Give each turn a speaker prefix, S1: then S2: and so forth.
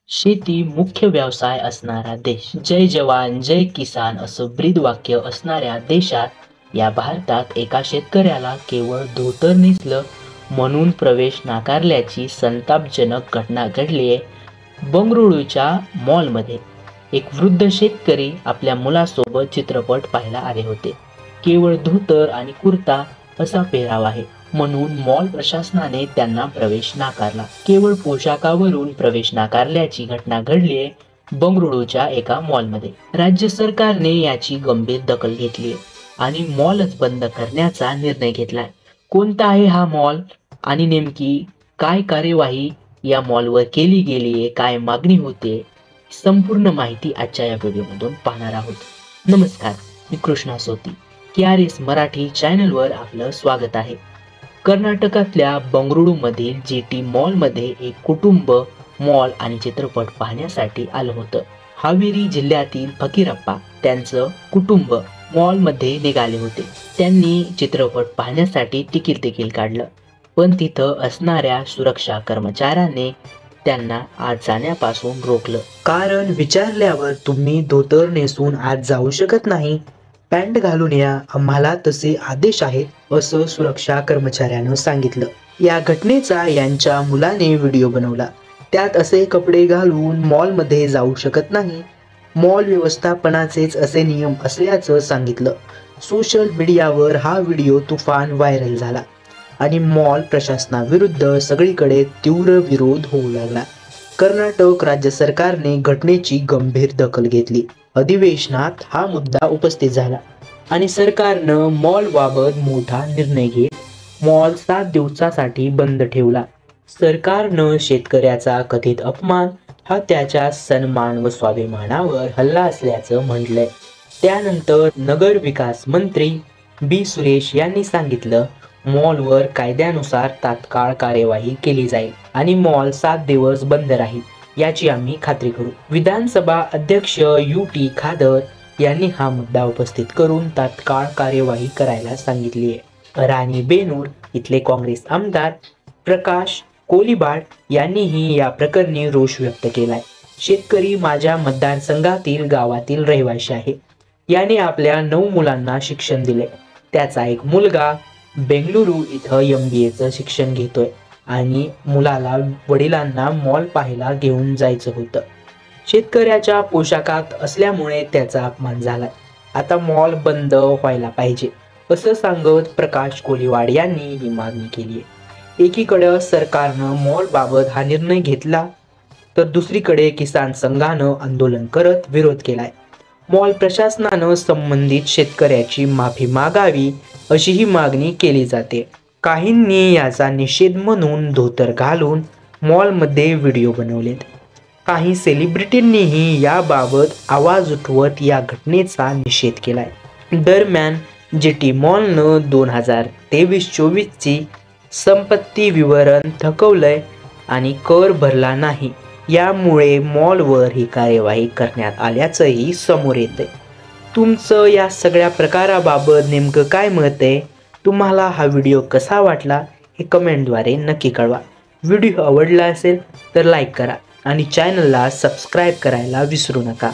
S1: शेती मुख्य व्यवसाय असणारा देश. जय जवान जय किसान असं ब्रीदवाक्य असणाऱ्या देशात या भारतात एका शेतकऱ्याला केवळ धोतर नेसलं म्हणून प्रवेश नाकारल्याची संतापजनक घटना घडली आहे. बंगळुरूच्या मॉलमध्ये एक वृद्ध शेतकरी आपल्या मुलासोबत चित्रपट पाहायला आले होते. केवळ धोतर आणि कुर्ता असा पेहराव आहे म्हणून मॉल प्रशासनाने त्यांना प्रवेश नाकारला. केवळ पोशाखावरून प्रवेश नाकारल्याची घटना घडली आहे बंगळुरूच्या एका मॉलमध्ये. राज्य सरकारने याची गंभीर दखल घेतली आणि मॉलच बंद करण्याचा निर्णय घेतलाय. कोणता आहे हा मॉल आणि नेमकी काय कार्यवाही या मॉलवर केली गेली आहे, काय मागणी होते, संपूर्ण माहिती आजच्या या व्हिडिओमधून पाहणार आहोत. नमस्कार, मी कृष्णा सोती. KRS मराठी चॅनलवर आपलं स्वागत आहे. कर्नाटकातल्या बंगळुरूमधील GT मॉलमध्ये एक कुटुंब मॉल आणि चित्रपट पाहण्यासाठी आलं होतं. हावेरी जिल्ह्यातील फकीरप्पा त्यांचं कुटुंब मॉलमध्ये निघाले होते. त्यांनी चित्रपट पाहण्यासाठी तिकीट देखील काढलं, पण तिथं असणाऱ्या सुरक्षा कर्मचाऱ्याने त्यांना आत जाण्यापासून रोखलं. कारण विचारल्यावर तुम्ही धोतर नेसून आत जाऊ शकत नाही, पॅन्ट घालून या, आम्हाला तसे आदेश आहेत असं सुरक्षा कर्मचाऱ्यानं सांगितलं. या घटनेचा यांच्या मुलाने व्हिडिओ बनवला. त्यात असे कपडे घालून मॉलमध्ये जाऊ शकत नाही, मॉल व्यवस्थापनाचेच असे नियम असल्याचं सांगितलं. सोशल मीडियावर हा व्हिडिओ तुफान व्हायरल झाला आणि मॉल प्रशासनाविरुद्ध सगळीकडे तीव्र विरोध होऊ लागला. कर्नाटक राज्य सरकारने घटनेची गंभीर दखल घेतली. अधिवेशनात हा मुद्दा उपस्थित झाला आणि सरकारनं मॉलबाबत मोठा निर्णय घेत मॉल 7 दिवसासाठी बंद ठेवला. सरकारनं शेतकऱ्याचा कथित अपमान हा त्याच्या सन्मान व स्वाभिमानावर हल्ला असल्याचं म्हटलंय. त्यानंतर नगर विकास मंत्री B. सुरेश यांनी सांगितलं, मॉलवर कायद्यानुसार तात्काळ कार्यवाही केली जाईल आणि मॉल 7 दिवस बंद राहील याची आम्ही खात्री करू. विधानसभा अध्यक्ष UT खादर यांनी हा मुद्दा उपस्थित करून तात्काळ कार्यवाही करायला सांगितली आहे. राणीबेनूर इथले काँग्रेस आमदार प्रकाश कोलिबाड यांनीही या प्रकरणी रोष व्यक्त केलाय. शेतकरी माझ्या मतदारसंघातील गावातील रहिवासी आहे. याने आपल्या 9 मुलांना शिक्षण दिले. त्याचा एक मुलगा बेंगळुरू इथं MBAचं शिक्षण घेतोय आणि मुलाला वडिलांना मॉल पाहायला घेऊन जायचं होतं. शेतकऱ्याच्या पोशाखात असल्यामुळे त्याचा अपमान झाला. आता मॉल बंद व्हायला पाहिजे असं सांगत प्रकाश कोलिवाड यांनी ही मागणी केली आहे. एकीकडे सरकारनं मॉल बाबत हा निर्णय घेतला तर दुसरीकडे किसान संघानं आंदोलन करत विरोध केलाय. मॉल प्रशासनानं संबंधित शेतकऱ्याची माफी मागावी अशीही मागणी केली जाते. काहींनी याचा निषेध म्हणून धोतर घालून मॉलमध्ये व्हिडिओ बनवलेत. काही सेलिब्रिटींनीही याबाबत आवाज उठवत या घटनेचा निषेध केलाय. दरम्यान GT मॉलनं 2023-24 ची संपत्ती विवरण थकवलंय आणि कर भरला नाही. यामुळे मॉलवर ही कार्यवाही करण्यात आल्याचंही समोर येतंय. तुमचं या सगळ्या प्रकाराबाबत नेमकं काय मत आहे? तुम्हाला हा व्हिडिओ कसा वाटला हे कमेंटद्वारे नक्की कळवा. व्हिडिओ आवडला असेल तर लाईक करा आणि चॅनलला सबस्क्राईब करायला विसरू नका.